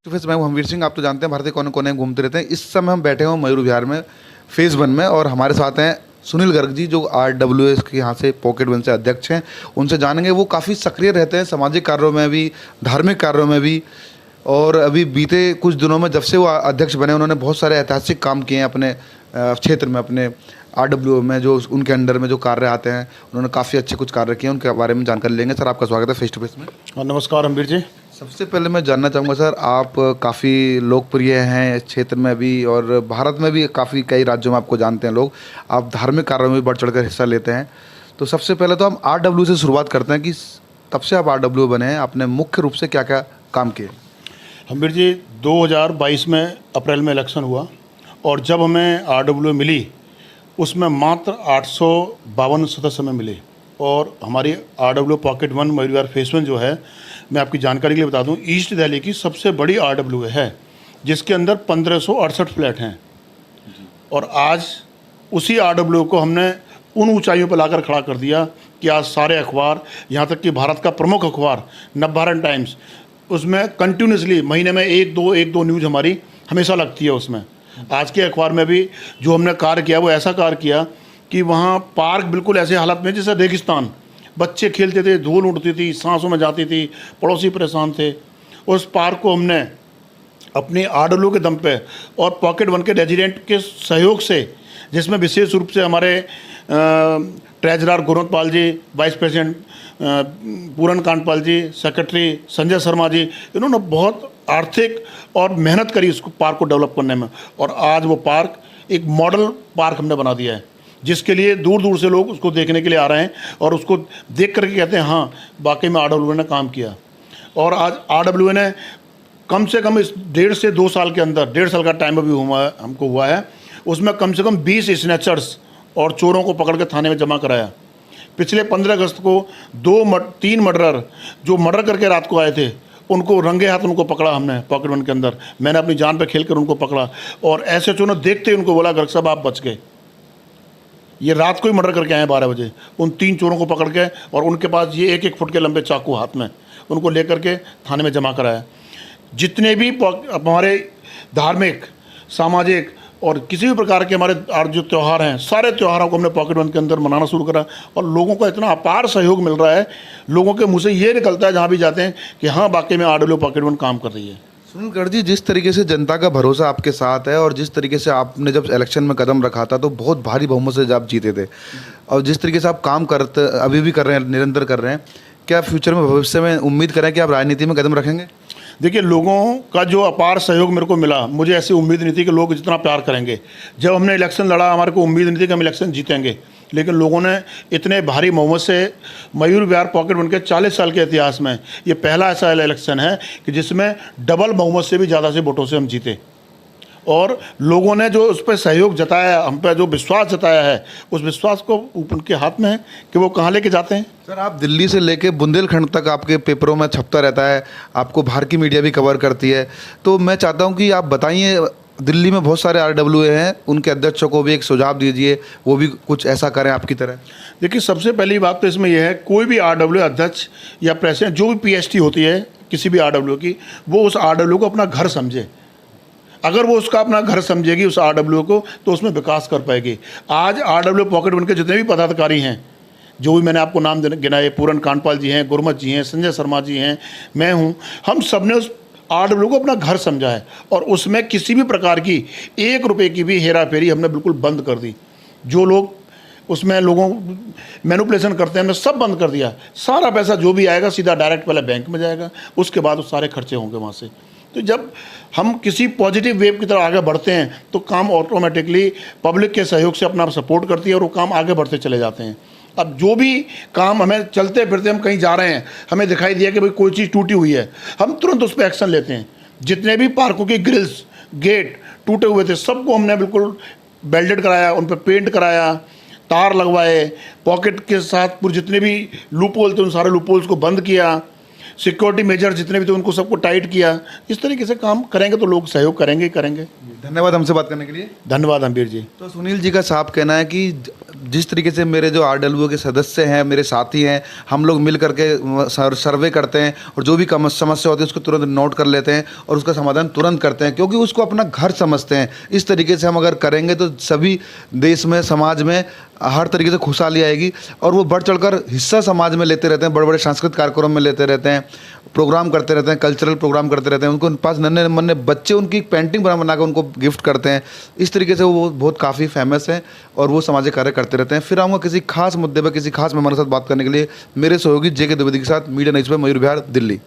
तो फेस मैं हूं हमवीर सिंह। आप तो जानते हैं भारत के कोने कोने में घूमते रहते हैं। इस समय हम बैठे हुए मयूर विहार में फेज़ 1 में, और हमारे साथ हैं सुनील गर्ग जी, जो RWS के यहाँ से पॉकेट वन से अध्यक्ष हैं। उनसे जानेंगे, वो काफ़ी सक्रिय रहते हैं सामाजिक कार्यों में भी, धार्मिक कार्यों में भी। और अभी बीते कुछ दिनों में जब से वो अध्यक्ष बने, उन्होंने बहुत सारे ऐतिहासिक काम किए हैं अपने क्षेत्र में, अपने RWS में जो उनके अंडर में जो कार्य आते हैं। उन्होंने काफ़ी अच्छे कुछ कार्य किए हैं, उनके बारे में जानकारी लेंगे। सर, आपका स्वागत है फेस टू फेस में। नमस्कार हमवीर जी। सबसे पहले मैं जानना चाहूँगा सर, आप काफ़ी लोकप्रिय हैं इस क्षेत्र में भी, और भारत में भी काफ़ी कई राज्यों में आपको जानते हैं लोग। आप धार्मिक कार्यों में भी बढ़ चढ़कर हिस्सा लेते हैं। तो सबसे पहले तो हम RWS से शुरुआत करते हैं कि तब से आप RWS बने हैं, आपने मुख्य रूप से क्या क्या काम किए? हमवीर जी, 2022 में अप्रैल में इलेक्शन हुआ, और जब हमें RWS मिली उसमें मात्र 852 सदस्य में मिले। और हमारी RWS pocket one Mayur Vihar face 1 जो है, मैं आपकी जानकारी के लिए बता दूं, ईस्ट दिल्ली की सबसे बड़ी RWS है, जिसके अंदर 1568 फ्लैट हैं। और आज उसी RWS को हमने उन ऊंचाइयों पर लाकर खड़ा कर दिया कि आज सारे अखबार, यहाँ तक कि भारत का प्रमुख अखबार नवभारत टाइम्स, उसमें कंटिन्यूसली महीने में एक दो न्यूज़ हमारी हमेशा लगती है उसमें। आज के अखबार में भी जो हमने कार्य किया, वो ऐसा कार्य किया कि वहाँ पार्क बिल्कुल ऐसे हालत में जैसे रेगिस्तान, बच्चे खेलते थे, धूल उड़ती थी, सांसों में जाती थी, पड़ोसी परेशान थे। उस पार्क को हमने अपनी RWS के दम पे और पॉकेट वन के रेजिडेंट के सहयोग से, जिसमें विशेष रूप से हमारे treasurer Gurwant Pal ji, vice president पूरन कांडपाल जी, सेक्रेटरी संजय शर्मा जी, इन्होंने बहुत आर्थिक और मेहनत करी उस पार्क को डेवलप करने में। और आज वो पार्क एक मॉडल पार्क हमने बना दिया है, जिसके लिए दूर दूर से लोग उसको देखने के लिए आ रहे हैं, और उसको देख करके कहते हैं हाँ, वाकई में RWS ने काम किया। और आज RWS ने कम से कम इस 1.5 से 2 साल के अंदर, 1.5 साल का टाइम अभी हमको हुआ है, उसमें कम से कम 20 स्नैचर्स और चोरों को पकड़ के थाने में जमा कराया। पिछले 15 अगस्त को 3 मर्डरर जो मर्डर करके रात को आए थे, उनको रंगे हाथ उनको पकड़ा हमने पॉकेट वन के अंदर। मैंने अपनी जान पे खेल कर उनको पकड़ा, और ऐसे चोरों देखते ही उनको बोला, गर्ग साहब आप बच गए। ये रात को ही मर्डर करके आए 12 बजे। उन 3 चोरों को पकड़ के, और उनके पास ये 1-1 फुट के लंबे चाकू हाथ में, उनको लेकर के थाने में जमा कराया। जितने भी हमारे धार्मिक, सामाजिक और किसी भी प्रकार के हमारे जो त्यौहार हैं, सारे त्योहारों को हमने पॉकेट वन के अंदर मनाना शुरू करा, और लोगों का इतना अपार सहयोग मिल रहा है। लोगों के मुंह से ये निकलता है जहाँ भी जाते हैं कि हाँ, वाकई में RWS पॉकेट वन काम कर रही है। सुनील गर्ग जी, जिस तरीके से जनता का भरोसा आपके साथ है, और जिस तरीके से आपने जब इलेक्शन में कदम रखा था तो बहुत भारी बहुमत से आप जीते थे, और जिस तरीके से आप काम करते अभी भी कर रहे हैं, निरंतर कर रहे हैं, क्या फ्यूचर में, भविष्य में उम्मीद करें कि आप राजनीति में कदम रखेंगे? देखिए, लोगों का जो अपार सहयोग मेरे को मिला, मुझे ऐसी उम्मीद नहीं थी कि लोग जितना प्यार करेंगे। जब हमने इलेक्शन लड़ा, हमारे को उम्मीद नहीं थी कि हम इलेक्शन जीतेंगे, लेकिन लोगों ने इतने भारी बहुमत से, मयूर विहार पॉकेट वन के 40 साल के इतिहास में ये पहला ऐसा इलेक्शन है कि जिसमें डबल बहुमत से भी ज़्यादा से वोटों से हम जीते। और लोगों ने जो उस पर सहयोग जताया, हम पर जो विश्वास जताया है, उस विश्वास को उनके हाथ में है कि वो कहाँ लेके जाते हैं। सर, आप दिल्ली से लेके बुंदेलखंड तक आपके पेपरों में छपता रहता है, आपको बाहर की मीडिया भी कवर करती है। तो मैं चाहता हूं कि आप बताइए, दिल्ली में बहुत सारे RWS हैं, उनके अध्यक्षों को भी एक सुझाव दीजिए, वो भी कुछ ऐसा करें आपकी तरह। देखिए, सबसे पहली बात तो इसमें यह है, कोई भी RWS अध्यक्ष या प्रेसिडेंट, जो भी PST होती है किसी भी RWS की, वो उस RWS को अपना घर समझे। अगर वो उसका अपना घर समझेगी उस RWS को, तो उसमें विकास कर पाएगी। आज RWS पॉकेट वन के जितने भी पदाधिकारी हैं, जो भी मैंने आपको नाम गिनाए, पूरन कांडपाल जी हैं, गुरमत जी हैं, संजय शर्मा जी हैं, मैं हूँ, हम सब ने उस RWS को अपना घर समझा है, और उसमें किसी भी प्रकार की 1 रुपये की भी हेरा फेरी हमने बिल्कुल बंद कर दी। जो लोग उसमें लोगों मैनिपुलेशन करते हैं, हमने सब बंद कर दिया। सारा पैसा जो भी आएगा सीधा डायरेक्ट पहले बैंक में जाएगा, उसके बाद वो सारे खर्चे होंगे वहाँ से। तो जब हम किसी पॉजिटिव वेव की तरफ आगे बढ़ते हैं, तो काम ऑटोमेटिकली पब्लिक के सहयोग से अपना सपोर्ट करती है, और वो काम आगे बढ़ते चले जाते हैं। अब जो भी काम हमें चलते फिरते, हम कहीं जा रहे हैं, हमें दिखाई दिया कि भाई कोई चीज़ टूटी हुई है, हम तुरंत उस पर एक्शन लेते हैं। जितने भी पार्कों के ग्रिल्स, गेट टूटे हुए थे, सबको हमने बिल्कुल वेल्डेड कराया, उन पर पेंट कराया, तार लगवाए, पॉकेट के साथ पूरे जितने भी लूप होल थे उन सारे लूप होल्स को बंद किया, सिक्योरिटी मेजर जितने भी थे उनको सबको टाइट किया। इस तरीके से काम करेंगे तो लोग सहयोग करेंगे ही करेंगे। धन्यवाद हमसे बात करने के लिए। धन्यवाद अम्बीर जी। तो सुनील जी का साफ कहना है कि जिस तरीके से मेरे जो RWO के सदस्य हैं, मेरे साथी हैं, हम लोग मिल करके सर्वे करते हैं और जो भी समस्या होती है उसको तुरंत नोट कर लेते हैं और उसका समाधान तुरंत करते हैं, क्योंकि उसको अपना घर समझते हैं। इस तरीके से हम अगर करेंगे तो सभी देश में, समाज में हर तरीके से खुशहाली आएगी। और वो बढ़ चढ़कर हिस्सा समाज में लेते रहते हैं, बड़े बड़े सांस्कृतिक कार्यक्रम में लेते रहते हैं, प्रोग्राम करते रहते हैं, कल्चरल प्रोग्राम करते रहते हैं। उनको पास नन्हे मुन्ने बच्चे उनकी पेंटिंग बना कर उनको गिफ्ट करते हैं। इस तरीके से वो बहुत काफ़ी फेमस हैं और वो सामाजिक कार्य करते रहते हैं। फिर आऊँगा किसी खास मुद्दे पर किसी खास मेहमान के साथ बात करने के लिए, मेरे सहयोगी JK द्विवेदी के साथ, मीडिया न्यूज़ पे, मयूर विहार, दिल्ली।